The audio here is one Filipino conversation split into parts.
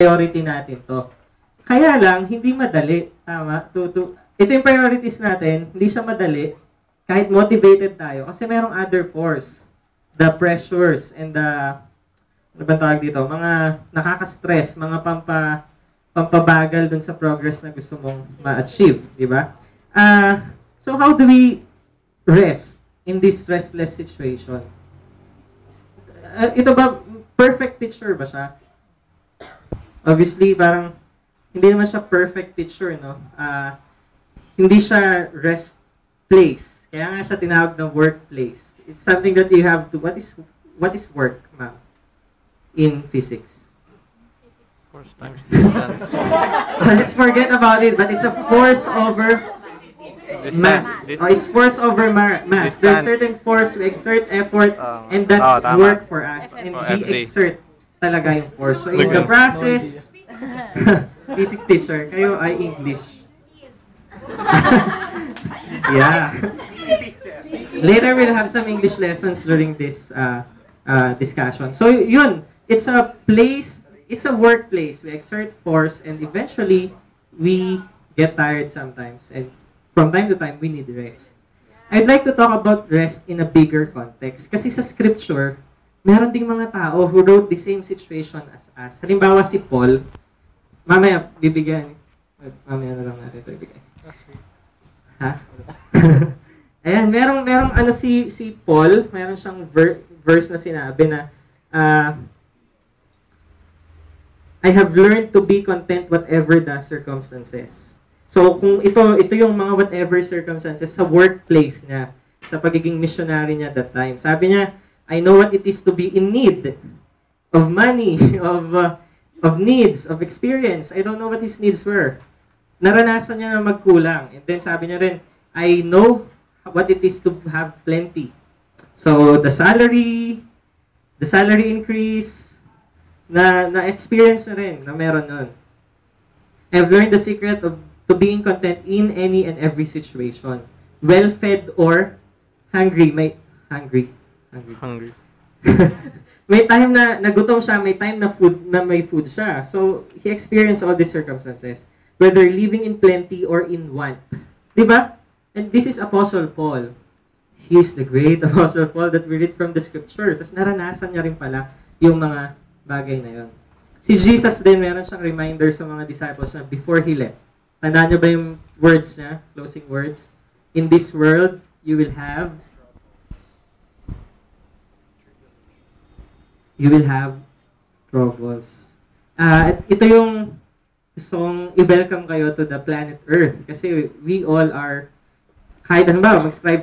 priority natin to. Kaya lang, hindi madali. Tama? Ito yung priorities natin, hindi siya madali, kahit motivated tayo, kasi merong other force. The pressures and the, ano ba tawag dito? Mga nakaka-stress, mga pampabagal dun sa progress na gusto mong ma-achieve. Di ba? So how do we rest in this restless situation? Ito ba, perfect teacher ba siya? Obviously, parang, hindi naman siya perfect teacher, no? Hindi siya rest place. Kaya nga siya tinawag na workplace. It's something that you have to, what is work, ma'am? In physics? Force times distance. Let's forget about it, but it's a force over mass. It's force over mass. Distance. There's certain force, we exert effort, and that's work for us. And we exert talaga yung force. So in the process, physics teacher, kayo ay English. Yeah. Later we'll have some English lessons during this discussion. So yun, it's a place, it's a workplace. We exert force and eventually we get tired sometimes. And from time to time, we need rest. I'd like to talk about rest in a bigger context. Kasi sa scripture, meron ding mga tao who wrote the same situation as us. Halimbawa si Paul, mamaya bibigyan, mamaya na lang natin ito ibigay. Ha? Ayan, merong ano si Paul, meron siyang verse na sinabi na I have learned to be content whatever the circumstances. So kung ito yung mga whatever circumstances sa workplace niya, sa pagiging missionary niya that time. Sabi niya, I know what it is to be in need of money, of needs, of experience. I don't know what his needs were. Naranasan niya na magkulang. And then sabi niya rin, I know what it is to have plenty. So the salary increase, na-experience na rin, na meron nun. I've learned the secret to being content in any and every situation. Well-fed or hungry. Hungry. May time na nagutom siya, may time na may food siya. So, he experienced all these circumstances. Whether living in plenty or in want. Diba? And this is Apostle Paul. He is the great Apostle Paul that we read from the scripture. Tapos naranasan niya rin pala yung mga bagay na yun. Si Jesus din, meron siyang reminder sa mga disciples na before he left. Tandaan niyo ba yung words niya? Closing words. In this world, you will have troubles. Ito yung gusto kong i-welcome kayo to the planet Earth. Kasi we all are, kahit ano ba, mag-strive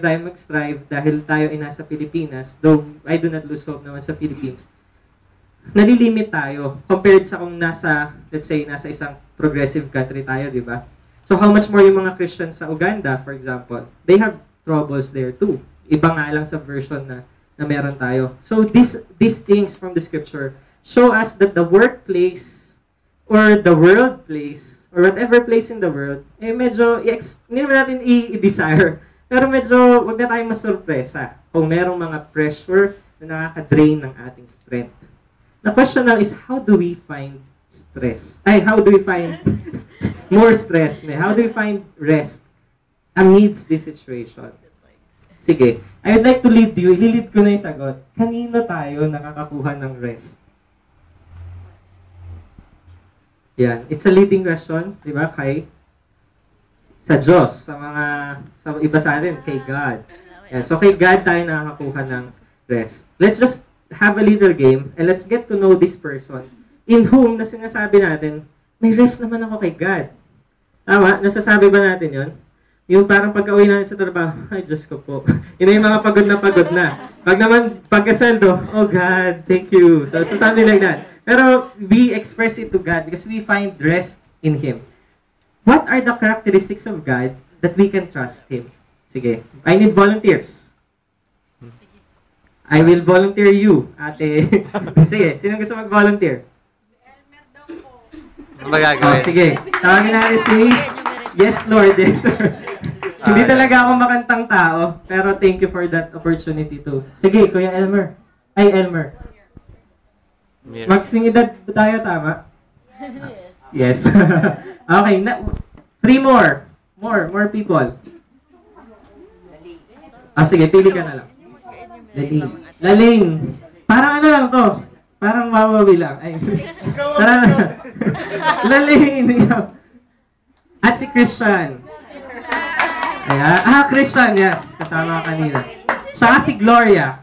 dahil tayo ay nasa Pilipinas, though I do not lose hope naman sa Philippines, nalilimit tayo compared sa kung nasa, let's say, nasa isang progressive country tayo, di ba? So how much more yung mga Christians sa Uganda, for example, they have troubles there too. Iba nga lang sa version na meron tayo. So these things from the scripture show us that the workplace or the world place or whatever place in the world, medyo, hindi naman natin i-desire, pero medyo wag na tayong masurpresa kung merong mga pressure na nakaka-drain ng ating strength. The question now is, how do we find stress? How do we find more stress? How do we find rest amidst this situation? Sige, I would like to lead you, ililid ko na yung sagot. Kanino tayo nakakakuha ng rest? Yan. It's a leading question, di ba, sa Diyos, sa iba sa atin, kay God. Yan. So, kay God tayo nakakakuha ng rest. Let's just have a little game and let's get to know this person in whom na sinasabi natin, may rest naman ako kay God. Tama? Nasasabi ba natin yon? Yung parang pagka-uwi natin sa trabaho, ay Diyos ko po. Yun yung mga pagod na. Pag naman, pagkasweldo, oh God, thank you. So something like that. Pero we express it to God because we find rest in Him. What are the characteristics of God that we can trust Him? Sige, I need volunteers. I will volunteer you, ate. Sige, sino gusto mag-volunteer? Elmer daw po. Ano ba gagawin? Oh, sige, tawagin natin si Yes Lord. Yes, Hindi talaga ako makantang tao, pero thank you for that opportunity too. Sige, Kuya Elmer. Ay, Elmer. Magsing edad tayo, tama? Yes. Okay, three more. More people. Sige, pili ka na lang. Laling. Parang ano lang to. Parang mawawi lang. Ay. Tara na. Laling. At si Christian. Ayan. Christian, yes. Kasama ka kanina. Saka si Gloria.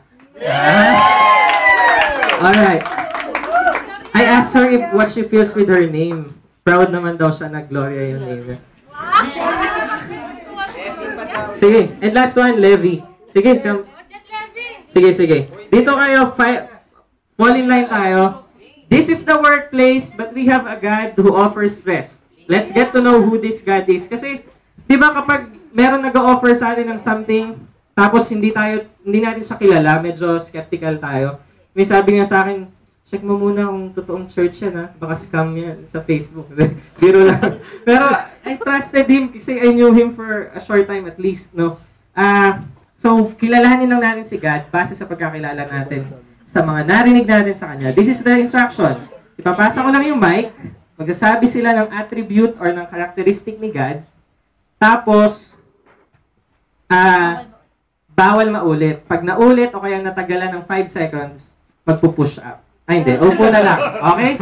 Alright. I asked her what she feels with her name. Proud naman daw siya na Gloria yung name niya. Sige. And last one, Levi. Sige, come. Sige. Dito kayo, fall in line tayo. This is the workplace, but we have a God who offers rest. Let's get to know who this God is. Kasi, di ba kapag meron nag-offer sa atin ng something, tapos hindi natin siya kilala, medyo skeptical tayo. May sabi nga sa akin, check mo muna kung totoong church yan, ha? Baka scam yan sa Facebook. Biro lang. Pero, I trusted him kasi I knew him for a short time at least, no? So, kilalanin lang natin si God base sa pagkakilala natin sa mga narinig natin sa Kanya. This is the instruction. Ipapasa ko lang yung mic. Magsasabi sila ng attribute or ng characteristic ni God. Tapos, bawal maulit. Pag naulit o kaya natagalan ng 5 seconds, magpupush up. Ay, hindi. Upo na lang. Okay?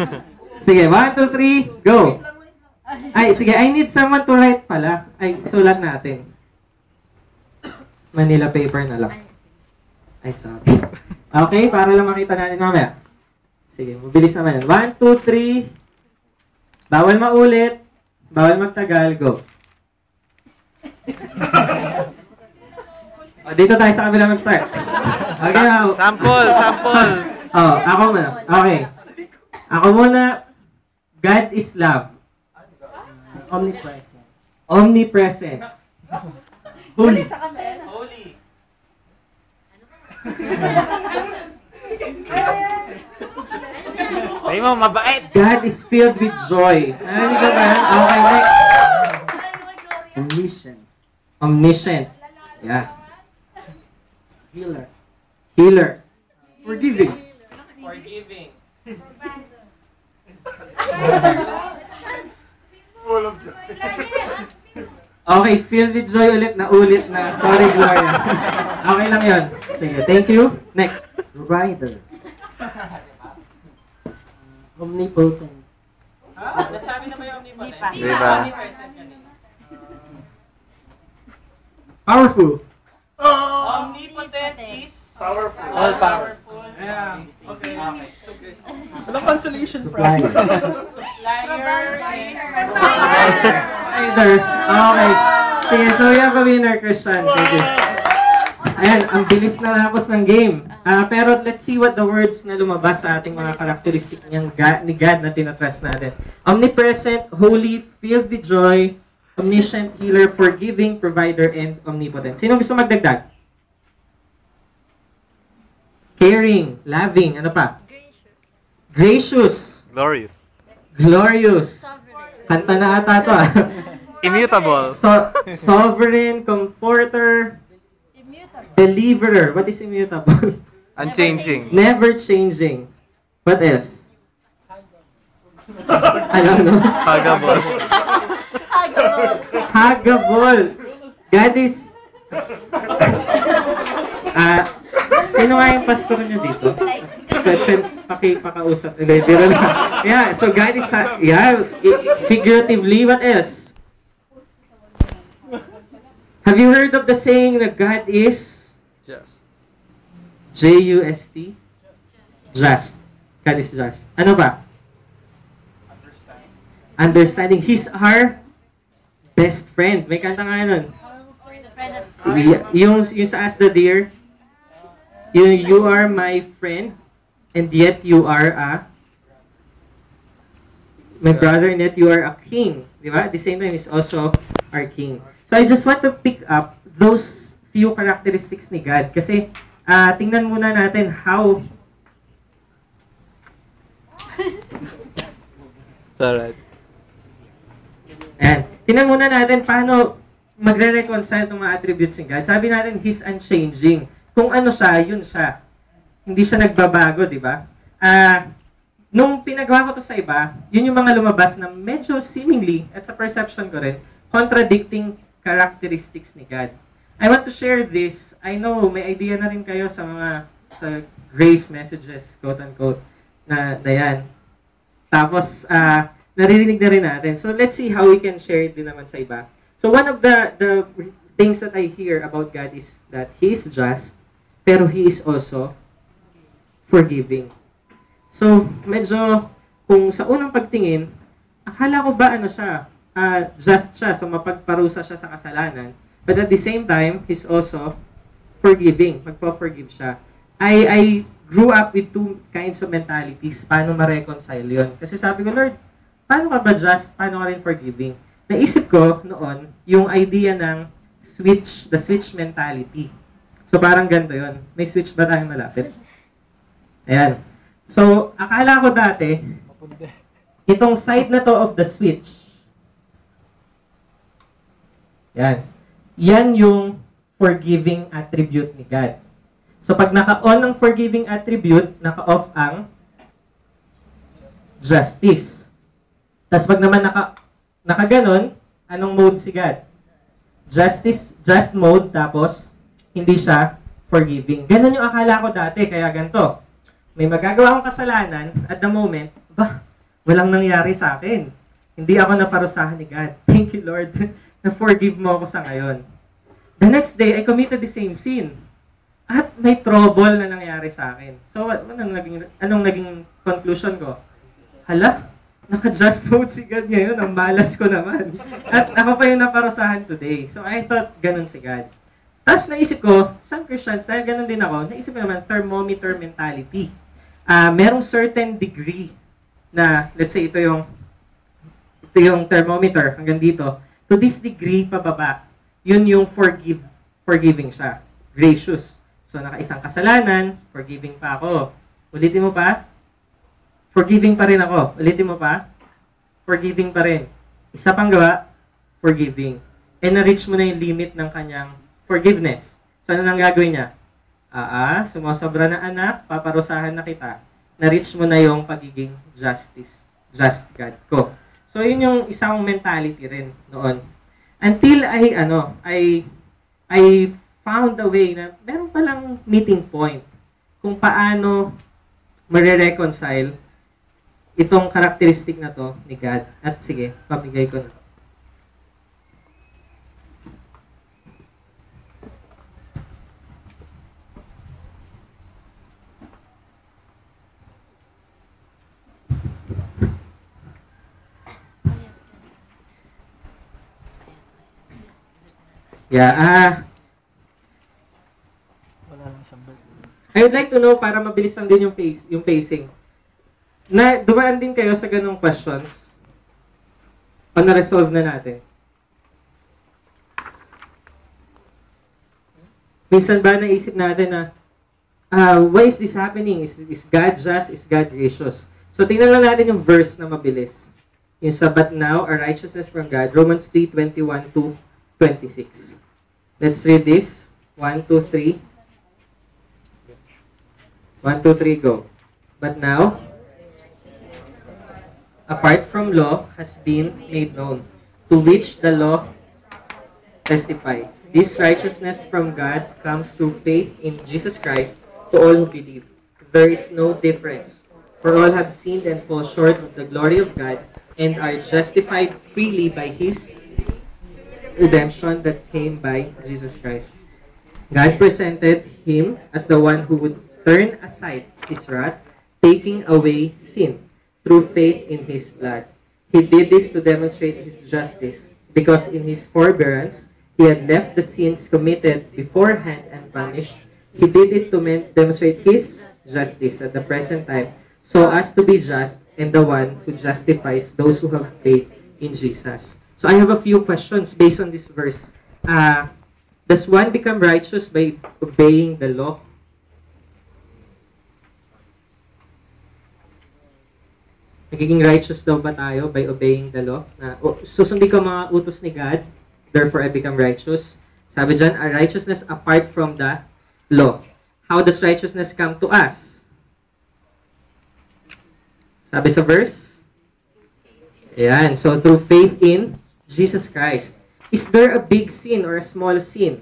Sige, 1, 2, 3, go! Ay, sige. I need someone to write pala. Ay, sulat natin. Manila paper na lang. Ay, sorry. Okay, para lang makita natin mamaya. Sige, mabilis naman yan. 1, 2, 3. Bawal maulit. Bawal magtagal. Go. Dito tayo sa kabila mag-start. Okay, Sample. ako muna. Okay. Ako muna. God is love. Omnipresent. Holy. Ay mo, mabait. God is filled with joy. Narinig ka ba? Okay, next. Omniscient. Yeah. Healer. Forgiving. Full of joy. Okay, filled with joy ulit na Sorry, Gloria. Okay lang yun. Sige, thank you. Next. Provider. Omnipotent. Nasabi na ba yung omnipotent? Diba? Powerful. Omnipotent is powerful. all powerful. Yeah. Okay. Walang consolation Supplier. Supplier is provider. Okay. Sige, so we have a winner, Christian. Thank you. Ayan, ang bilis na tapos ng game. Pero let's see what the words na lumabas sa ating mga characteristic ni God na tinatrust natin. Omnipresent, holy, filled with joy, omniscient, healer, forgiving, provider, and omnipotent. Sino gusto magdagdag? Caring, loving, ano pa? Gracious. Glorious. Kanta na ata to. Immutable. Sovereign, comforter, deliverer. What is immutable? Unchanging. Never changing. What else? Ano? Hagable. God is... sino nga yung pastor nyo dito? Pakikausap nila. Yeah, so God is... figuratively, what else? Have you heard of the saying that God is... J-U-S-T? Just. God is just. Ano ba? Understanding. He's our best friend. May kanta nga nun. Yung sa As the Deer, you are my friend, and yet you are my brother, and yet you are a king. Di ba? At the same time, he's also our king. So I just want to pick up those few characteristics ni God. Kasi, tingnan muna natin how... It's alright. Ayan. Tingnan muna natin paano magre-reconcile ng mga attributes ni God. Sabi natin, He's unchanging. Kung ano siya, yun siya. Hindi siya nagbabago, di ba? nung pinagawa ko to sa iba, yun yung mga lumabas na medyo seemingly, at sa perception ko rin, contradicting characteristics ni God. I want to share this. I know, may idea na rin kayo sa sa grace messages, quote-unquote, na yan. Tapos, naririnig na rin natin. So, let's see how we can share it din naman sa iba. So, one of the things that I hear about God is that He is just, pero He is also forgiving. So, medyo, kung sa unang pagtingin, akala ko ba siya, just siya, so mapagparusa siya sa kasalanan. But at the same time, He's also forgiving, magpo-forgive siya. I grew up with two kinds of mentalities, paano ma-reconcile yun. Kasi sabi ko, Lord, paano ka ba just, paano ka rin forgiving? Naisip ko noon, yung idea ng the switch mentality. So parang ganito yun. May switch ba tayong malapit? Ayan. So, akala ko dati, itong side na to of the switch, yan yung forgiving attribute ni God. So, pag naka-on ang forgiving attribute, naka-off ang justice. Tapos pag naman naka-ganon, anong mode si God? Just mode, tapos hindi siya forgiving. Ganon yung akala ko dati, kaya ganito. May magagawa akong kasalanan, at the moment, walang nangyari sa akin. Hindi ako naparusahan ni God. Thank you, Lord, na forgive mo ako sa ngayon. The next day, I committed the same sin. At may trouble na nangyari sa akin. So, anong naging conclusion ko? Hala, naka-just mode si God ngayon. Ang malas ko naman. At ako pa yung naparusahan today. So, I thought, ganun si God. Tapos naisip ko, some Christians, dahil ganun din ako, naisip ko naman, thermometer mentality. Merong certain degree na, let's say, ito yung thermometer hanggang dito. To this degree, pababa, yun yung forgiving siya. Gracious. So, naka-isang kasalanan, forgiving pa ako. Ulitin mo pa? Forgiving pa rin ako. Ulitin mo pa? Forgiving pa rin. Isa pang gawa, forgiving. And na-reach mo na yung limit ng kanyang forgiveness. So, ano nang gagawin niya? Sumasobra na anak, paparusahan na kita. Na-reach mo na yung pagiging just God ko. So, yun yung isang mentality rin noon. Until I found a way na meron palang meeting point kung paano ma-reconcile itong characteristic na to ni God. At sige, pamigay ko na. I would like to know, para mabilis lang din yung pacing. Na dumaan din kayo sa ganung questions o na-resolve na natin? Minsan ba naisip natin na why is this happening? Is God just? Is God gracious? So tingnan lang natin yung verse na mabilis. Yung sa but now, our righteousness from God, Romans 3:21 to 26. Let's read this. 1, 2, 3. 1, 2, 3, go. But now, apart from law, has been made known, to which the law testifies. This righteousness from God comes through faith in Jesus Christ to all who believe. There is no difference, for all have sinned and fall short of the glory of God, and are justified freely by His redemption that came by Jesus Christ. God presented Him as the one who would turn aside His wrath, taking away sin through faith in His blood. He did this to demonstrate His justice, because in His forbearance He had left the sins committed beforehand unpunished. He did it to demonstrate His justice at the present time, so as to be just and the one who justifies those who have faith in Jesus. So I have a few questions based on this verse. Does one become righteous by obeying the law? Nagiging righteous daw ba tayo by obeying the law? Susundin ko mga utos ni God, therefore I become righteous. Sabi dyan, a righteousness apart from the law. How does righteousness come to us? Sabi sa verse? Ayan. So, through faith in Jesus Christ. Is there a big sin or a small sin?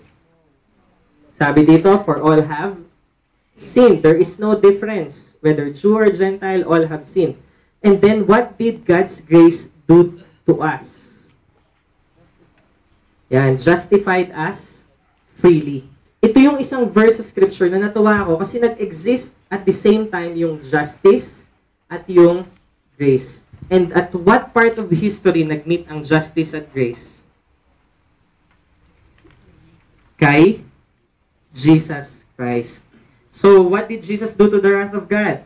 Sabi dito, for all have sinned. There is no difference. Whether Jew or Gentile, all have sinned. And then, what did God's grace do to us? Yan, justified us freely. Ito yung isang verse sa scripture na natuwa ako kasi nag-exist at the same time yung justice at yung grace. And at what part of history nag-meet ang justice at grace? Kay Jesus Christ. So, what did Jesus do to the wrath of God?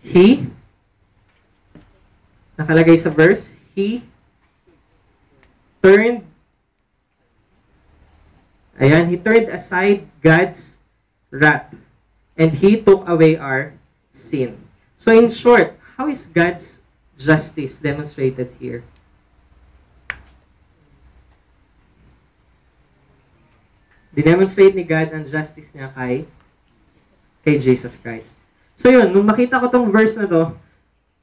He, nakalagay sa verse, He turned, He turned aside God's wrath, and He took away our sin. So in short, how is God's justice demonstrated here? Dinemonstrate ni God ang justice niya kay Jesus Christ. So yun, nung makita ko tong verse na to,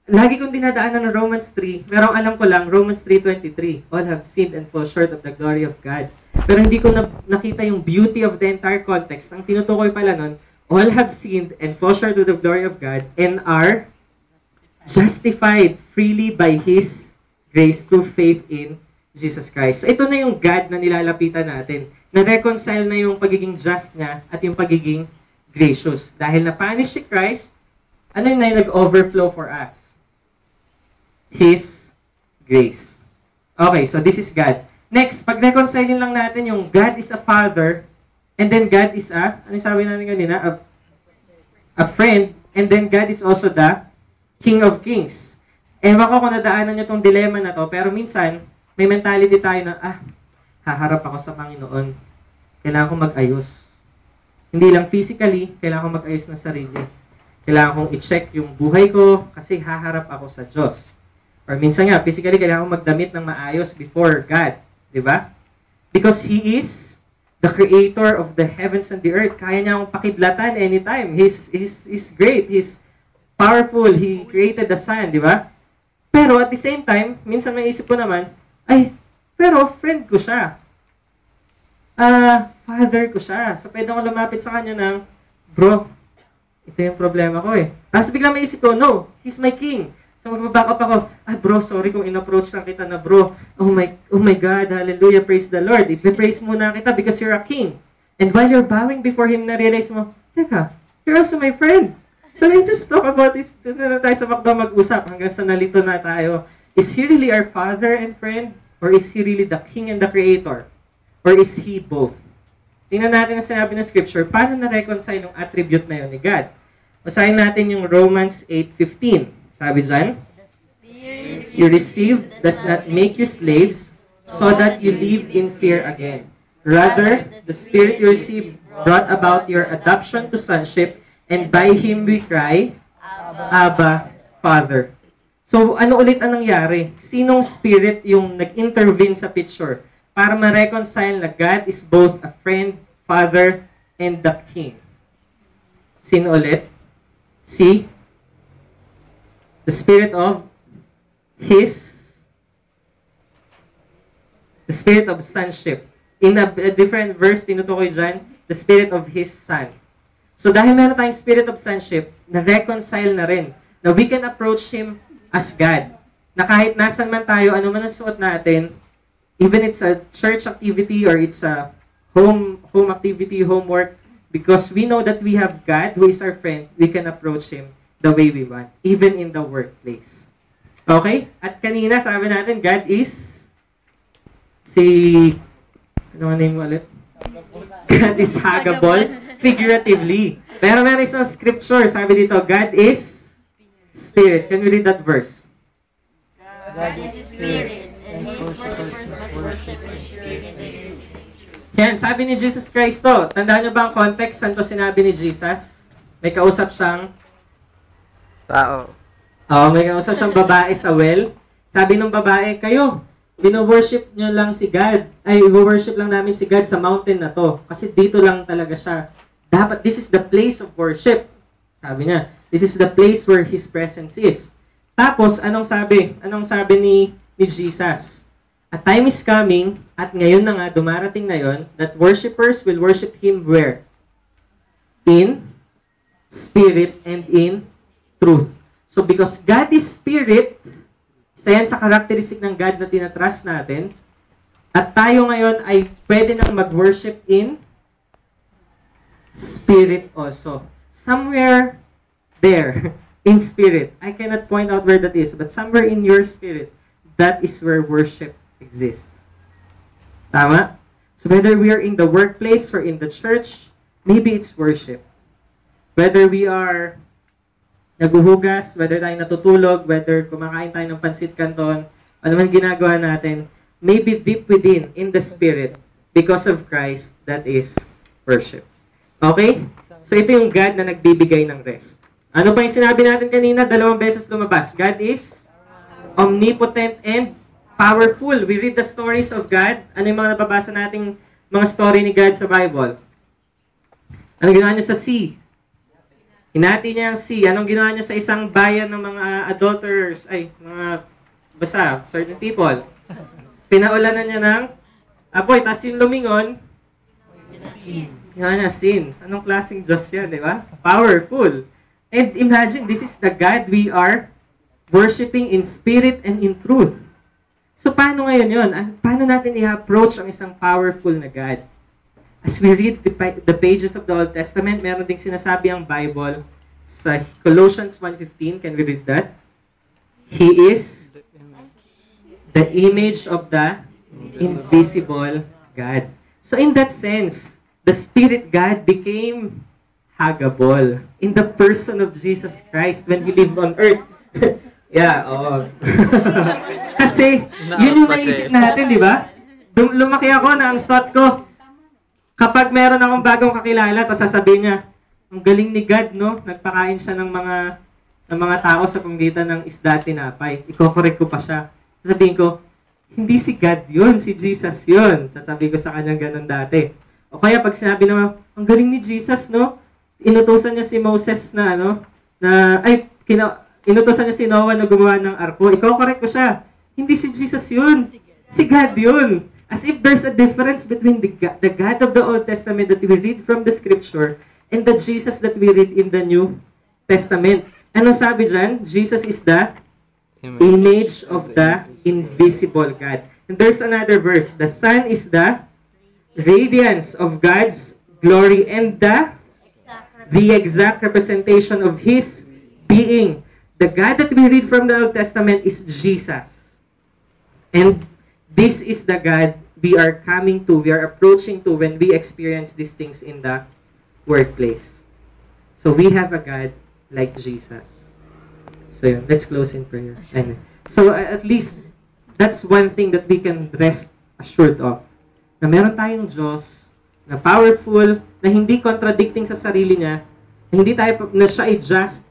lagi kong dinadaanan ng Romans 3, pero alam ko lang, Romans 3:23, all have sinned and fall short of the glory of God. Pero hindi ko nakita yung beauty of the entire context. Ang tinutukoy pala nun, all have sinned and fall short of the glory of God and are justified freely by His grace through faith in Jesus Christ. So ito na yung God na nilalapitan natin. Na-reconcile na yung pagiging just niya at yung pagiging gracious. Dahil na-punish si Christ, ano yung nag-overflow for us? His grace. Okay, so this is God. Next, pag-reconciling lang natin yung God is a Father, and then God is ano sabi natin kanina? A friend, and then God is also the King of Kings. Ewan ko kung nadaanan nyo tong dilemma na to, pero minsan, may mentality tayo na, haharap ako sa Panginoon. Kailangan kong mag-ayos. Hindi lang physically, kailangan kong mag-ayos ng sarili. Kailangan kong i-check yung buhay ko kasi haharap ako sa Diyos. Or minsan nga, physically, kailangan kong magdamit ng maayos before God. Diba? Because He is the creator of the heavens and the earth. Kaya niya akong pakidlatan anytime. He's great. He's powerful. He created the sun. Diba? Pero at the same time, minsan may isip ko naman, pero friend ko siya. Father ko siya. So pwede akong lumapit sa kanya ng, bro, ito yung problema ko eh. Tapos biglang may isip ko, no, He's my king. So magbaback up ako, bro, sorry kung in-approach lang kita na bro. Oh my God, hallelujah, praise the Lord. I-praise muna kita because you're a king. And while you're bowing before Him, na-realize mo, teka, you're also my friend. So we just talk about this, doon na tayo sa McDo mag-usap hanggang sa nalito na tayo. Is He really our Father and friend? Or is He really the King and the Creator? Or is He both? Tingnan natin ang sinabi ng Scripture, paano na-reconcile yung attribute na yun ni God? Basahin natin yung Romans 8:15. Sabi dyan, you received does not make you slaves so that you live in fear again. Rather, the Spirit you received brought about your adoption to sonship, and by Him we cry, Abba, Father. So, ano ulit ang nangyari? Sinong Spirit yung nag-intervene sa picture para ma-reconcile na God is both a friend, Father, and the King? Sino ulit? The Spirit of the Spirit of sonship. In a different verse, tinutukoy dyan, the Spirit of His Son. So dahil meron tayong Spirit of sonship, na-reconcile na rin, na we can approach Him as God. Na kahit nasan man tayo, ano man ang suot natin, even it's a church activity or it's a home activity, homework, because we know that we have God who is our friend, we can approach Him the way we want, even in the workplace. Okay? At kanina, sabi natin, God is ano ang name mo ulit? God is huggable, figuratively. Pero meron isang scripture, sabi dito, God is Spirit. Can we read that verse? God is Spirit, and His worshippers must worship in spirit and in truth. Yan, sabi ni Jesus Christ to. Tandaan niyo ba ang context? Saan to sinabi ni Jesus? May kausap siyang Tao. may kausap siyang babae sa well. Sabi ng babae, kayo, bino-worship nyo lang si God. I-worship lang namin si God sa mountain na to. Kasi dito lang talaga siya. Dapat, this is the place of worship. Sabi niya. This is the place where His presence is. Tapos, anong sabi? Anong sabi ni Jesus? A time is coming, at ngayon na nga, dumarating na yon, that worshipers will worship Him where? In spirit and in truth. So, because God is spirit, isa yan sa characteristic ng God na tinatrust natin, at tayo ngayon ay pwede nang mag-worship in spirit also. Somewhere there, in spirit. I cannot point out where that is, but somewhere in your spirit, that is where worship exists. Tama? So whether we are in the workplace or in the church, maybe it's worship. Whether we are naguhugas, whether tayo natutulog, whether kumakain tayo ng pansit canton, ano man ginagawa natin, maybe deep within, in the spirit, because of Christ, that is worship. Okay? So ito yung God na nagbibigay ng rest. Ano pa yung sinabi natin kanina? 2 beses lumabas. God is omnipotent and powerful. We read the stories of God. Ano yung mga nababasa nating mga story ni God sa Bible? Anong ginawa niya sa sea? Hinati niya ang sea. Anong ginawa niya sa isang bayan ng mga adulterers? Basta, certain people. Pinaulanan niya ng apoy. Tapos yung lumingon, ginawa niya sin. Anong klaseng Diyos yan, di ba? Powerful. And imagine, this is the God we are worshiping in spirit and in truth. So, paano ngayon yun? Paano natin i-approach ang isang powerful na God? As we read the pages of the Old Testament, meron ding sinasabi ang Bible sa Colossians 1:15. Can we read that? He is the image of the invisible God. So, in that sense, the Spirit God became huggable in the person of Jesus Christ when He lived on earth. Yeah, oo. Kasi, yun yung naisip natin, di ba? Lumaki ako na ang thought ko, kapag meron akong bagong kakilala, tapos sasabihin niya, ang galing ni God, no? Nagpakain siya ng mga tao sa pamagitan ng isda at tinapay. Iko-correct ko pa siya. Sasabihin ko, hindi si God yun, si Jesus yun. Sasabihin ko sa kanya ganun dati. O kaya pag sinabi naman, ang galing ni Jesus, no? Inutusan niya si Moses na inutusan niya si Noah na gumawa ng arko. Iko-correct ko siya. Hindi si Jesus yun. Si God yun. As if there's a difference between the God of the Old Testament that we read from the Scripture and the Jesus that we read in the New Testament. Ano sabi dyan? Jesus is the image of the invisible God. And there's another verse. The Son is the radiance of God's glory and the exact representation of His being. The God that we read from the Old Testament is Jesus. And this is the God we are coming to, we are approaching to when we experience these things in the workplace. So we have a God like Jesus. So yun, let's close in prayer. And so at least, that's one thing that we can rest assured of. Na meron tayong Diyos na powerful, na hindi contradicting sa sarili niya, na siya ay just,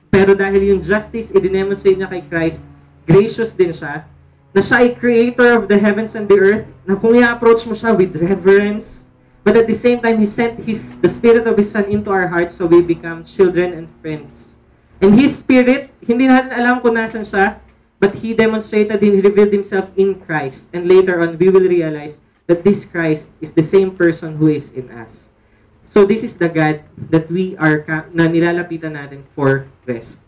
pero dahil yung justice i-demonstrate niya kay Christ, gracious din siya, na siya ay creator of the heavens and the earth, na kung i-approach mo siya with reverence, but at the same time, He sent the Spirit of His Son into our hearts so we become children and friends. And His Spirit, hindi natin alam kung nasan siya, but He demonstrated and He revealed Himself in Christ. And later on, we will realize that this Christ is the same person who is in us. So this is the God that na nilalapitan natin for rest.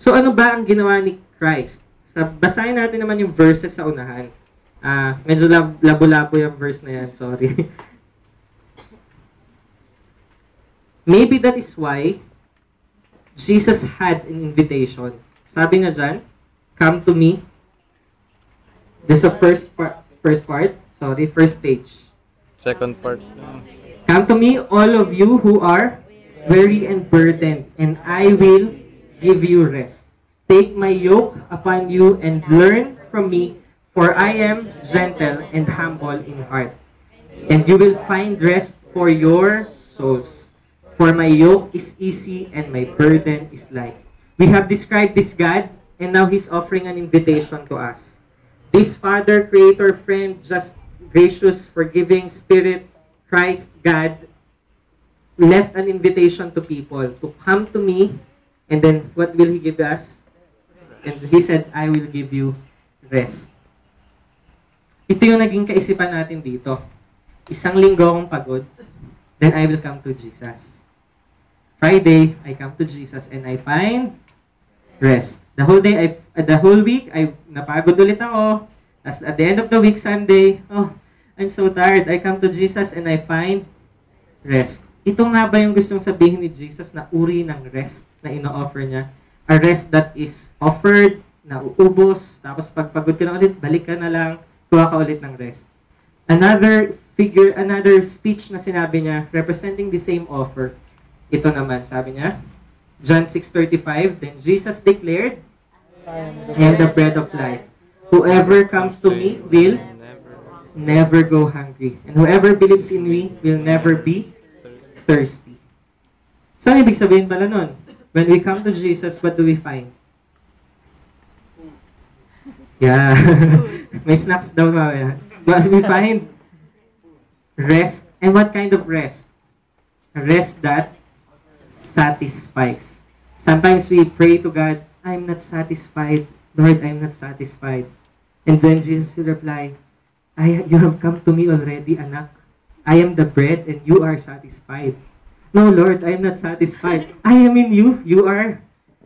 So ano ba ang ginawa ni Christ? Basahin natin naman yung verses sa unahan. Medyo labo-labo yung verse na yan, sorry. Maybe that is why Jesus had an invitation. Sabi nga dyan, come to me. This is the first part. Sorry, first page. Second part. Come to me, all of you who are weary and burdened, and I will give you rest. Take my yoke upon you and learn from me, for I am gentle and humble in heart. And you will find rest for your souls. For my yoke is easy and my burden is light. We have described this God, and now He's offering an invitation to us. This Father, Creator, Friend, just gracious, forgiving Spirit, Christ, God, left an invitation to people to come to me, and then what will He give us? And He said, I will give you rest. Ito yung naging kaisipan natin dito. Isang linggo akong pagod, then I will come to Jesus. Friday, I come to Jesus and I find rest. The whole week, napagod ulit ako. As at the end of the week, Sunday, I'm so tired. I come to Jesus and I find rest. Ito nga ba yung gustong sabihin ni Jesus na uri ng rest na ino-offer niya? A rest that is offered, na uubos, tapos pagpagod ka na ulit, balik ka na lang, kuha ka ulit ng rest. Another speech na sinabi niya, representing the same offer. Ito naman, sabi niya, John 6:35, then Jesus declared, I am the bread of life. Whoever comes to me will never go hungry. And whoever believes in me will never be thirsty. So, ano ibig sabihin pala nun? When we come to Jesus, what do we find? Yeah. May snacks daw mamaya. But we find rest. And what kind of rest? A rest that satisfies. Sometimes we pray to God, I'm not satisfied. Lord, I'm not satisfied. And then Jesus will reply, you have come to me already, anak. I am the bread and you are satisfied. No, Lord, I am not satisfied. I am in you. You are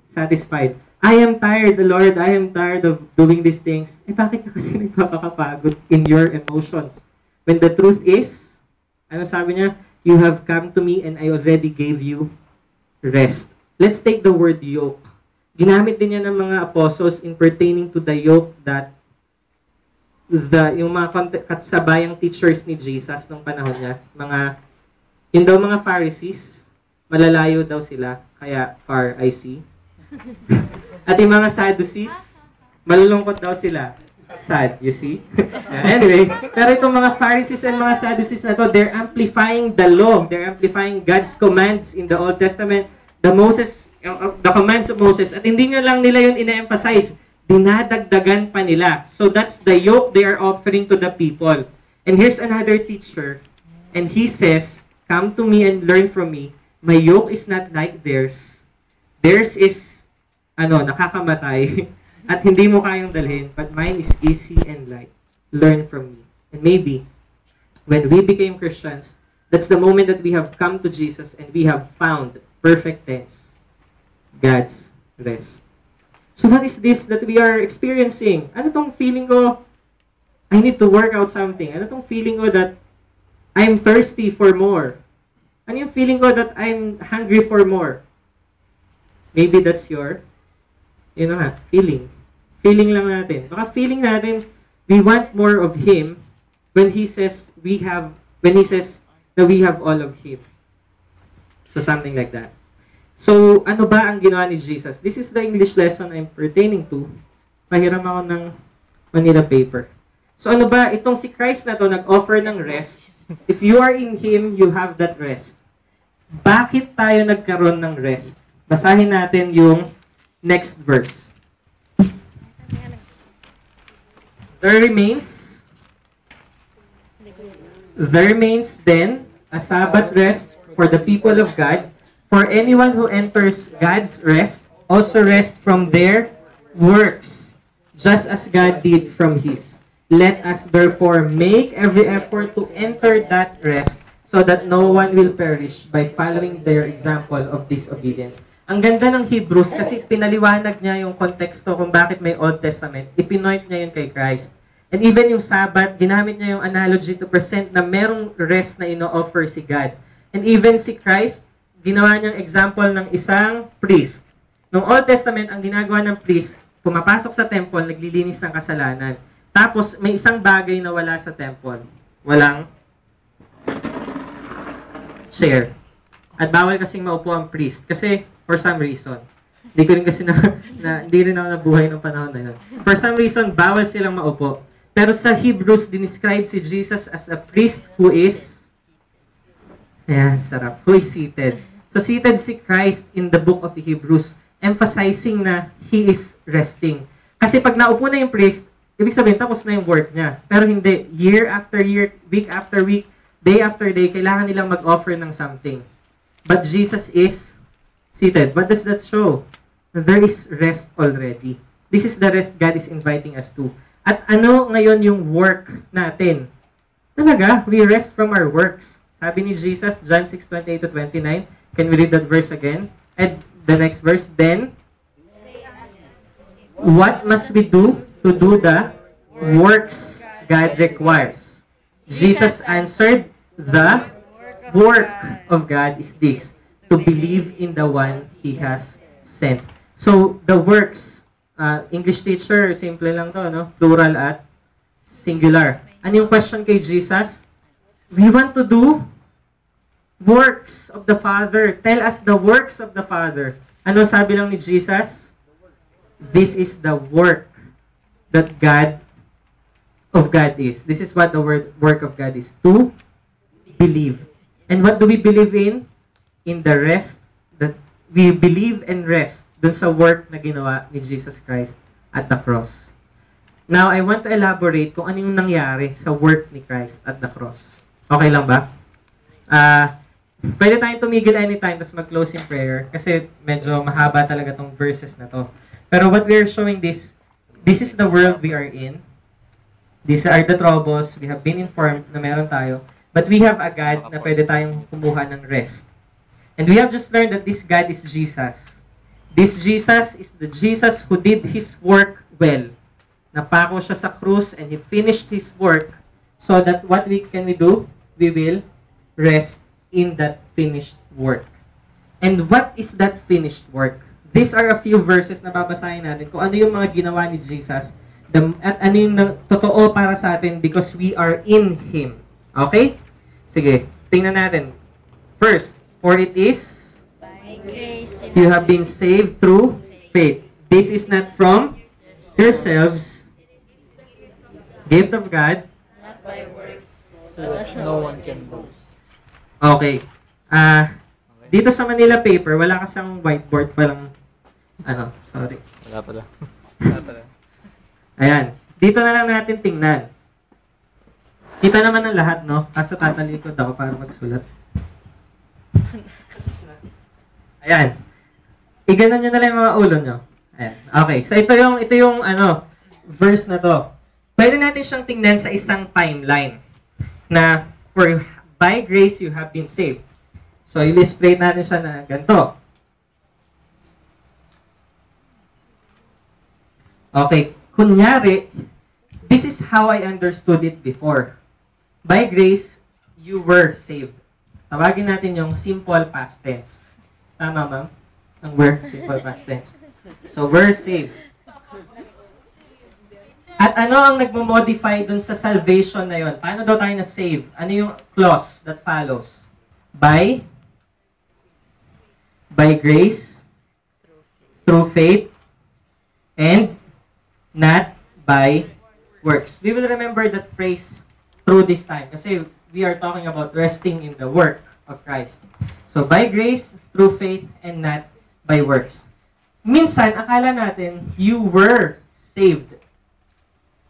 satisfied. I am tired, Lord. I am tired of doing these things. Bakit ka kasi nagpapakapagod in your emotions? When the truth is, ano sabi niya? You have come to me and I already gave you rest. Let's take the word yoke. Ginamit din yan ng mga apostles in pertaining to the yoke that yung mga katsabayang teachers ni Jesus nung panahon niya, yun daw mga Pharisees, malalayo daw sila, kaya far I see. At yung mga Sadducees, malulungkot daw sila. Sad, you see? Anyway, pero itong mga Pharisees and mga Sadducees na to, they're amplifying the law. They're amplifying God's commands in the Old Testament, the commands of Moses. At hindi nga lang nila yun ina-emphasize, dinadagdagan pa nila. So that's the yoke they are offering to the people. And here's another teacher, and he says, come to me and learn from me. My yoke is not like theirs. Theirs is, nakakamatay. At hindi mo kayang dalhin, but mine is easy and light. Learn from me. And maybe, when we became Christians, that's the moment that we have come to Jesus and we have found, perfect tense, God's rest. So what is this that we are experiencing? Ano tong feeling ko, I need to work out something? Ano tong feeling ko that I'm thirsty for more? Ano yung feeling ko that I'm hungry for more? Maybe that's your, feeling. Feeling lang natin. Baka feeling natin, we want more of Him when He says that we have all of Him. So something like that. So, ano ba ang ginawa ni Jesus? This is the English lesson I'm pertaining to. Pahiram ako ng Manila paper. So, ano ba? Itong si Christ na to, nag-offer ng rest. If you are in Him, you have that rest. Bakit tayo nagkaroon ng rest? Basahin natin yung next verse. There remains then a Sabbath rest for the people of God. For anyone who enters God's rest also rest from their works, just as God did from His. Let us therefore make every effort to enter that rest, so that no one will perish by following their example of disobedience. Ang ganda ng Hebrews kasi pinaliwanag niya yung konteksto kung bakit may Old Testament. Ipinoint niya yun kay Christ. And even yung Sabbath, ginamit niya yung analogy to present na merong rest na ino-offer si God. And even si Christ, ginawa niyang example ng isang priest. Nung Old Testament, ang ginagawa ng priest, pumapasok sa temple, naglilinis ng kasalanan. Tapos, may isang bagay na wala sa temple. Walang chair. At bawal kasing maupo ang priest. Kasi, for some reason, hindi ko rin kasi hindi rin ako nabuhay ng panahon na yun. For some reason, bawal silang maupo. Pero sa Hebrews, dinescribe si Jesus as a priest who is, sarap, who is seated. So, seated si Christ in the book of the Hebrews, emphasizing na He is resting. Kasi pag naupo na yung priest, ibig sabihin, tapos na yung work niya. Pero hindi, year after year, week after week, day after day, kailangan nilang mag-offer ng something. but Jesus is seated. What does that show? There is rest already. This is the rest God is inviting us to. At ano ngayon yung work natin? Talaga, we rest from our works. Sabi ni Jesus, John 6:28-29. Can we read that verse again? And the next verse, then, what must we do to do the works God requires? Jesus answered, the work of God is this, to believe in the one He has sent. So, the works, English teacher, simple lang to, no? Plural at singular. Ano yung question kay Jesus? We want to do works of the Father. Tell us the works of the Father. Ano sabi lang ni Jesus? This is the work that God is. This is what the work of God is. To believe. And what do we believe in? In the rest that we believe and rest dun sa work na ginawa ni Jesus Christ at the cross. Now, I want to elaborate kung ano yung nangyari sa work ni Christ at the cross. Okay lang ba? Pwede tayong tumigil anytime tapos mag-close in prayer kasi medyo mahaba talaga tong verses na to. Pero what we are showing this is the world we are in. These are the troubles. We have been informed na meron tayo. But we have a God na pwede tayong kumuha ng rest. And we have just learned that this God is Jesus. This Jesus is the Jesus who did His work well. Napako siya sa krus and He finished His work so that what can we do? We will rest in that finished work. And what is that finished work? These are a few verses na babasahin natin kung ano yung mga ginawa ni Jesus at ano yung totoo para sa atin because we are in Him. Okay? Sige, tingnan natin. First, for it is By grace you have been saved through faith. This is not from yourselves, gift of God. not by works, So that no one can boast. Okay. Dito sa Manila paper, wala kasang whiteboard palang sorry. Wala pala. Ayan. Dito na lang natin tingnan. Kita naman ng lahat, no? Kaso tatalikod ako para magsulat. Ayan. Iganan nyo na lang yung mga ulo nyo. Ayan. Okay. So, ito yung verse na to. Pwede natin siyang tingnan sa isang timeline na by grace you have been saved. So, illustrate natin siya na ganito. Okay. Kunyari, this is how I understood it before. By grace, you were saved. Tawagin natin yung simple past tense. Tama, ma'am? Ang were, simple past tense. So, we're saved. At ano ang nagmo-modify dun sa salvation na yon? Paano daw tayo na-save? Ano yung clause that follows? By grace, through faith, and not by works. We will remember that phrase through this time kasi we are talking about resting in the work of Christ. So, by grace, through faith, and not by works. Minsan, akala natin, you were saved.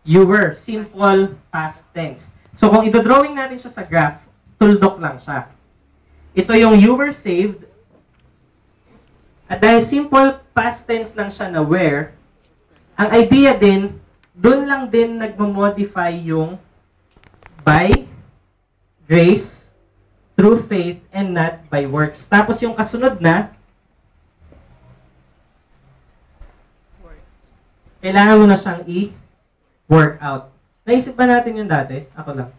You were. Simple past tense. So, kung ito-drawing natin siya sa graph, tuldok lang siya. Ito yung you were saved. At dahil simple past tense lang siya na were, ang idea din, doon lang din nagmo-modify yung by grace, through faith, and not by works. Tapos yung kasunod na, kailangan mo na siyang i-work out. Naisip ba natin yun dati? Ako lang.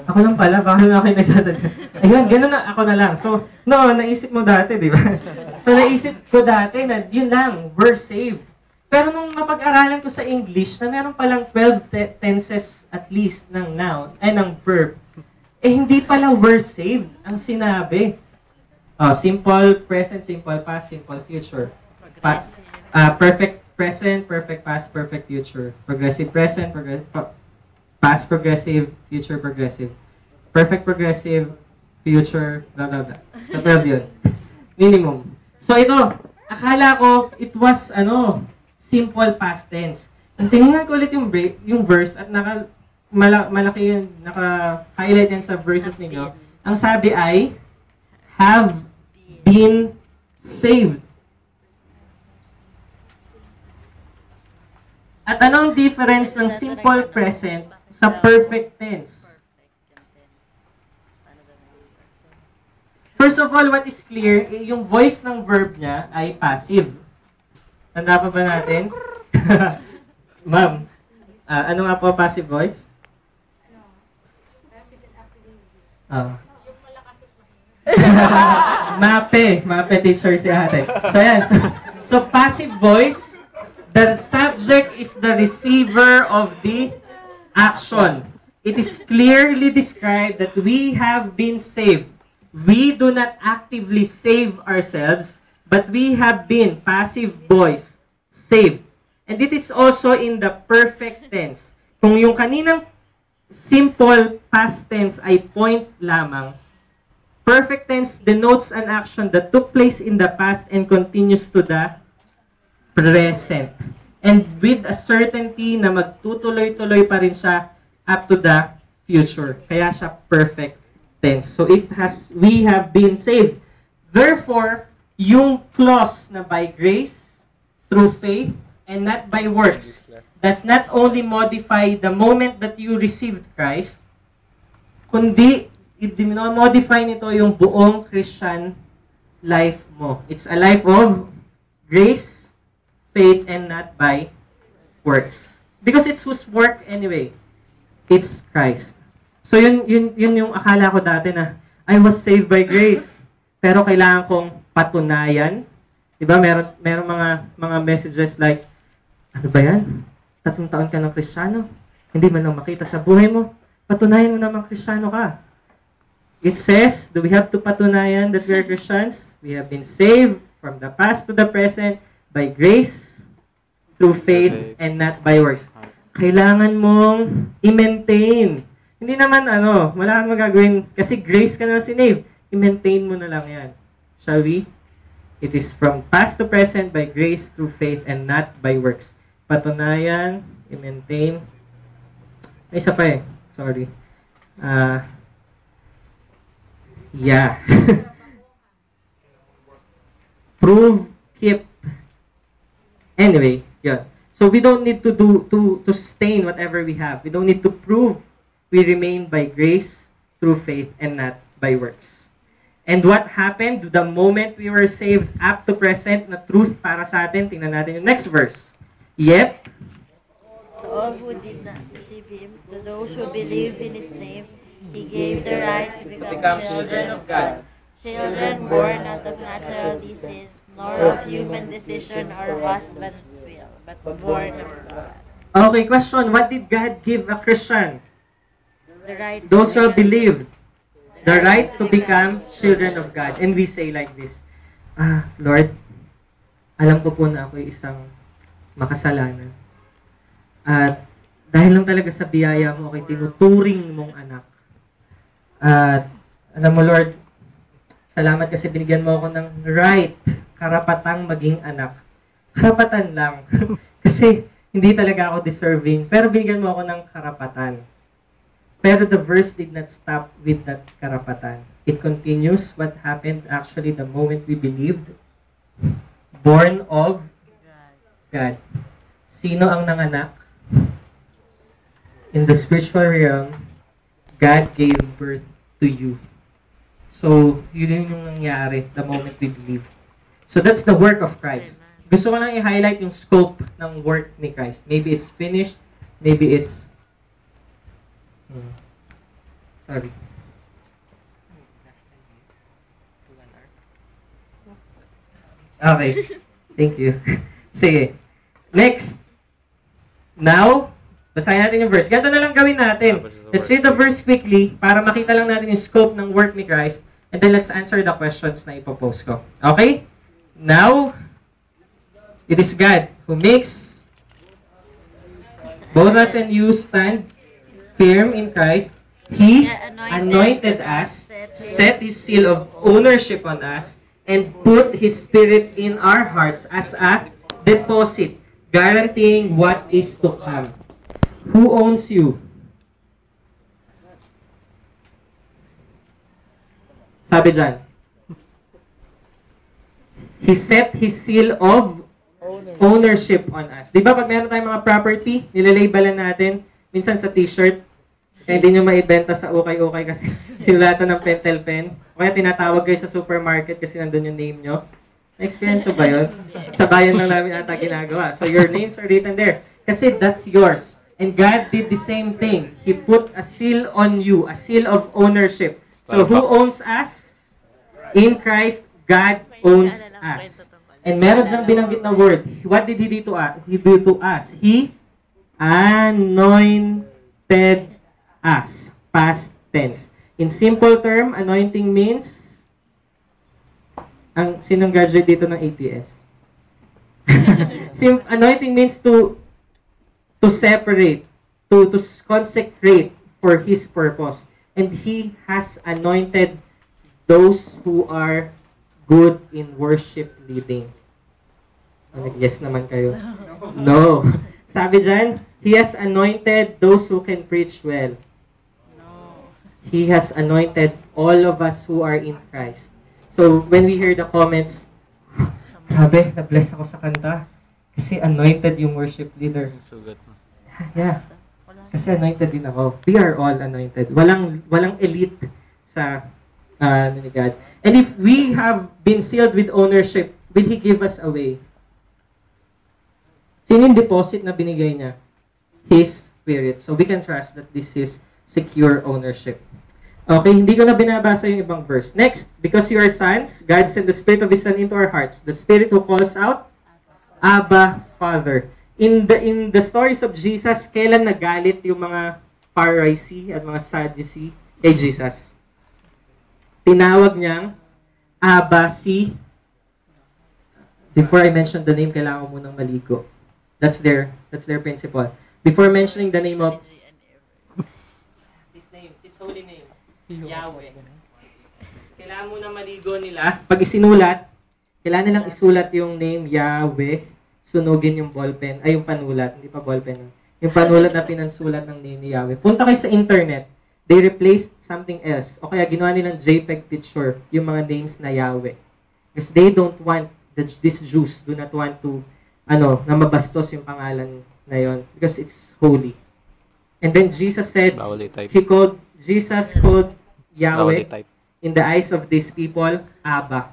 Ako lang pala, baka na ako yung nagsasalita. Ayun, gano'n na, ako na lang. So, no, naisip mo dati, di ba? So, naisip ko dati na yun lang, we're saved. Pero nung mapag-aralan ko sa English, na meron palang 12 tenses at least ng noun, ng verb, hindi pala we're saved ang sinabi. Simple present, simple past, simple future. Perfect present, perfect past, perfect future. Progressive present, past progressive, future progressive. Perfect progressive, future, blah, blah, blah. So, 12 yun. Minimum. So, ito, akala ko, it was, simple past tense. Ang tinignan ko ulit yung verse at malaki yun, naka-highlight yan sa verses ninyo. Ang sabi ay, have been saved. At anong difference ng simple present sa perfect tense? First of all, what is clear, yung voice ng verb niya ay passive. Tanda pa ba natin? Ma'am, ano nga po passive voice? Mape teacher si ate. So yan, so passive voice, the subject is the receiver of the action. It is clearly described that we have been saved. We do not actively save ourselves, but we have been, passive voice, saved. And it is also in the perfect tense. Kung yung kaninang simple past tense ay point lamang, perfect tense denotes an action that took place in the past and continues to the present. And with a certainty na magtutuloy-tuloy pa rin siya up to the future. Kaya siya perfect tense. So we have been saved. Therefore, yung clause na by grace, through faith, and not by works, does not only modify the moment that you received Christ, kundi i-modify nito yung buong Christian life mo. It's a life of grace, faith, and not by works. Because it's whose work anyway. It's Christ. So yun yung akala ko dati na I was saved by grace. Pero kailangan kong patunayan. Diba? Meron mga messages like, ano ba yan? 3 taon ka ng Kristiyano. Hindi man lang makita sa buhay mo. Patunayan mo naman Kristiyano ka. It says, do we have to patunayan that we are Christians? We have been saved from the past to the present by grace, through faith, and not by works. Kailangan mong i-maintain. Hindi naman wala kang magagawin kasi grace ka na sinave. I-maintain mo na lang yan. Shall we? It is from past to present by grace, through faith, and not by works. Patunayan, i-maintain. May isa pa sorry. Yeah. Prove, keep. Anyway, yeah. So we don't need to sustain whatever we have. We don't need to prove. We remain by grace, through faith, and not by works. And what happened the moment we were saved up to present na truth para sa atin? Tingnan natin yung next verse. Yet, to all who did not receive him, to those who believe in his name, he gave the right to become children of God. Children born not of natural descent, nor of human decision or husband's will, but born of God. Okay, question. What did God give a Christian? The right Those who believed. The right to become children of God. And we say like this, Lord, alam ko po na ako isang makasalanan. At dahil lang talaga sa biyaya mo, ako'y tinuturing mong anak. At alam mo, Lord, salamat kasi binigyan mo ako ng right, karapatang maging anak. Karapatan lang. Kasi hindi talaga ako deserving, pero binigyan mo ako ng karapatan. Pero the verse did not stop with that karapatan. It continues what happened actually the moment we believed. Born of God. Sino ang nanganak? In the spiritual realm, God gave birth to you. So, yun yung nangyari the moment we believe. So, that's the work of Christ. Gusto ko lang i-highlight yung scope ng work ni Christ. Maybe it's finished, maybe it's... Sorry. Okay. Thank you. Sige. Next. Now, basahin natin yung verse. Ganito na lang gawin natin. Let's read the verse quickly para makita lang natin yung scope ng work ni Christ. And then let's answer the questions na ipopose ko. Okay? Now, it is God who makes both us and you stand firm in Christ. He anointed us, set His seal of ownership on us, and put His Spirit in our hearts as a deposit, guaranteeing what is to come. Who owns you? Sabi dyan. He set His seal of ownership on us. Di ba pag meron tayong mga property, nilalabelan natin, minsan sa t-shirt, kaya hindi nyo maibenta sa ukay-ukay kasi sinulatan ng pentel pen. O kaya tinatawag kayo sa supermarket kasi nandun yung name nyo. Na-experience ba yun? Sa bayan lang namin ata ginagawa. So your names are written there. Kasi that's yours. And God did the same thing. He put a seal on you, a seal of ownership. So who owns us? In Christ, God owns us. And meron siyang binanggit na word. What did He do to us? He do to us? He anointed us. Past tense. In simple term, anointing means, sinong graduate dito ng ATS? Anointing means to separate, to consecrate for His purpose. And He has anointed those who are good in worship leading. Yes naman kayo. No. Sabi dyan, He has anointed those who can preach well. He has anointed all of us who are in Christ. So, when we hear the comments, grabe, na-bless ako sa kanta. Kasi anointed yung worship leader. Yeah. Kasi anointed din ako. We are all anointed. Walang elite sa ni God. And if we have been sealed with ownership, will He give us away? Sino yung deposit na binigay niya? His Spirit. So we can trust that this is secure ownership. Okay, hindi ko na binabasa yung ibang verse. Next, because you are sons, God sent the Spirit of His Son into our hearts. The Spirit who calls out, Abba, Father. In the stories of Jesus, kailan nagalit yung mga Pharisee at mga Sadducee kay Jesus? Tinawag niyang Abba si... Before I mention the name, kailangan ko munang maligo. That's their principle. Before mentioning the name of His holy name, Yahweh. Kailangan muna maligo nila. Pag isinulat, kailangan nilang isulat yung name Yahweh, sunugin yung ballpen, ay yung panulat, hindi pa ballpen. Yung panulat na pinansulat ng name ni Yahweh. Punta kayo sa internet, they replaced something else. O kaya ginawa nilang JPEG picture, yung mga names na Yahweh. Because they don't want, these Jews do not want to, na mabastos yung pangalan na yon because it's holy. And then Jesus said, Jesus called Yahweh in the eyes of these people, Abba.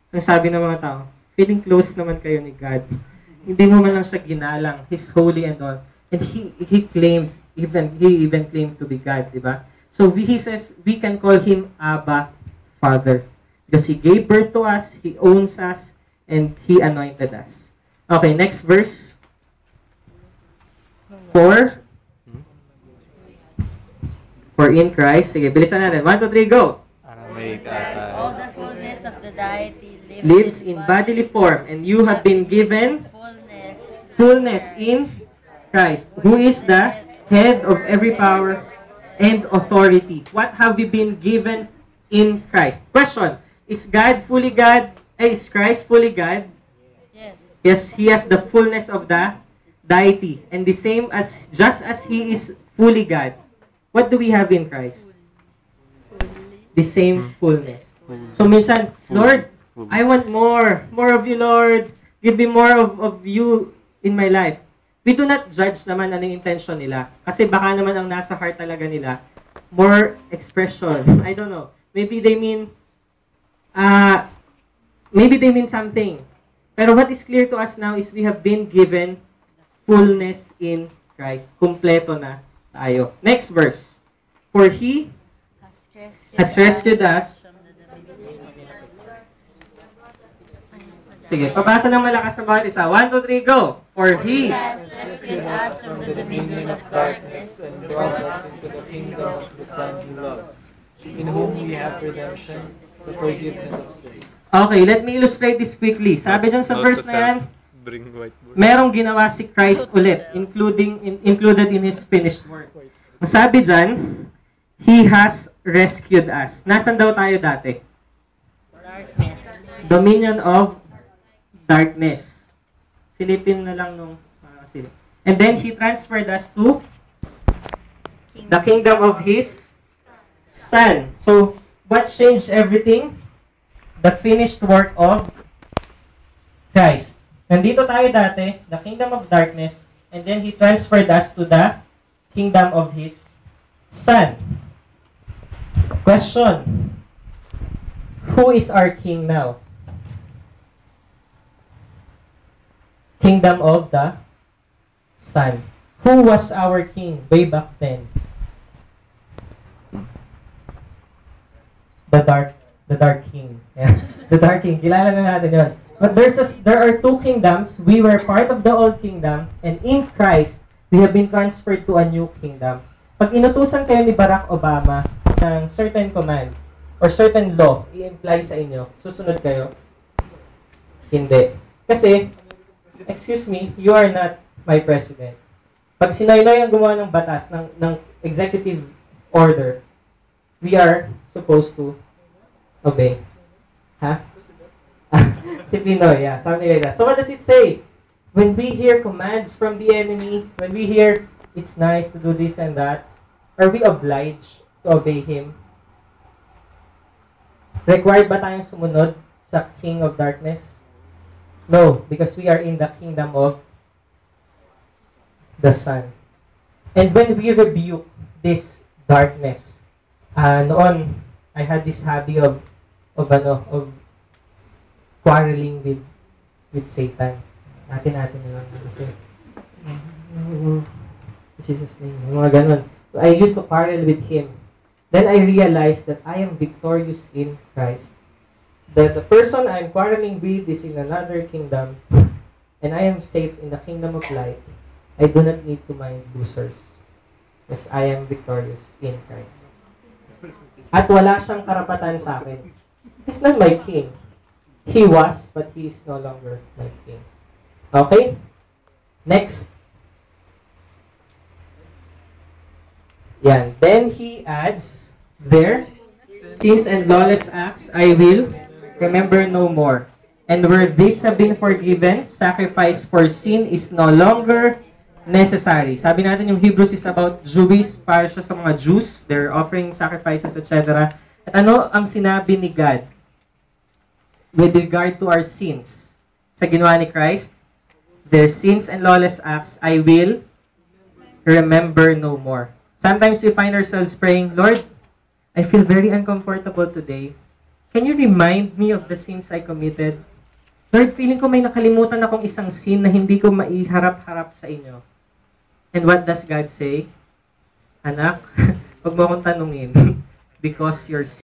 Ang sabi ng mga tao, feeling close naman kayo ni God. Hindi mo man lang siya ginalang. He's holy and all. And he claimed, he even claimed to be God, di ba? So he says, we can call Him Abba, Father. Because He gave birth to us, He owns us, and He anointed us. Okay, next verse. 4. For in Christ. Sige, bilisan natin. 1, 2, 3, go! All the fullness of the deity lives in bodily form, and you have been given fullness in Christ, who is the head of every power and authority. What have we been given in Christ? Question, is God fully God? Is Christ fully God? Yes. Yes, He has the fullness of the deity. And the same as, just as He is fully God, what do we have in Christ? The same fullness. So minsan, Lord, I want more of you, Lord. Give me more of you in my life. We do not judge naman anong intention nila. Kasi baka naman ang nasa heart talaga nila, more expression. I don't know. Maybe they mean something. Pero what is clear to us now is we have been given fullness in Christ. Kumpleto na tayo. Next verse. For He has rescued us. Sige, pabasa ng malakas ng bawat isa. 1, 2, 3, go! For He has rescued us from the dominion of darkness and brought us into the kingdom of the Son He loves, in whom we have redemption, the forgiveness of sins. Okay, let me illustrate this quickly. Sabi dyan sa verse na yan, merong ginawa si Christ ulit, included in His finished work. Sabi dyan, He has rescued us. Nasaan daw tayo dati? darkness. Dominion of darkness. Silipin na lang nung silip. And then He transferred us to the kingdom of His Son. So, what changed everything? The finished work of Christ. Nandito tayo dati, the kingdom of darkness, and then He transferred us to the kingdom of His Son. Question. Who is our king now? Kingdom of the Son. Who was our king way back then? The dark king. Yeah. The dark king. Kilala na natin yun. But there are two kingdoms. We were part of the old kingdom, and in Christ, we have been transferred to a new kingdom. Pag inutusan kayo ni Barack Obama ng certain command or certain law, i-imply sa inyo, susunod kayo? Hindi. Kasi, excuse me, you are not my president. Pag si Noynoy ang gumawa ng batas, ng executive order, we are supposed to obey. Ha? Si Pinoy, yeah, something like that. So what does it say? When we hear commands from the enemy, when we hear, it's nice to do this and that, are we obliged to obey Him? Required ba tayong sumunod sa King of Darkness? No, because we are in the kingdom of the Son. And when we rebuke this darkness, noon, I had this hobby of quarreling with Satan. Natin na lang kasi Jesus name, mga ganun. So I used to quarrel with him. Then I realized that I am victorious in Christ. That the person I'm quarreling with is in another kingdom, and I am safe in the kingdom of light. I do not need to mind losers, because I am victorious in Christ. At wala siyang karapatan sa akin. He's not my king. He was, but he is no longer my king. Okay? Next. Yan. Then he adds, their sins and lawless acts I will remember no more. And where these have been forgiven, sacrifice for sin is no longer necessary. Sabi natin yung Hebrews is about Jewish, para siya sa mga Jews. They're offering sacrifices, etc. At ano ang sinabi ni God with regard to our sins sa ginawa ni Christ? Their sins and lawless acts I will remember no more. Sometimes we find ourselves praying, Lord, I feel very uncomfortable today. Can you remind me of the sins I committed? Lord, feeling ko may nakalimutan akong isang sin na hindi ko maiharap-harap sa inyo. And what does God say? Anak, huwag mo akong tanungin because your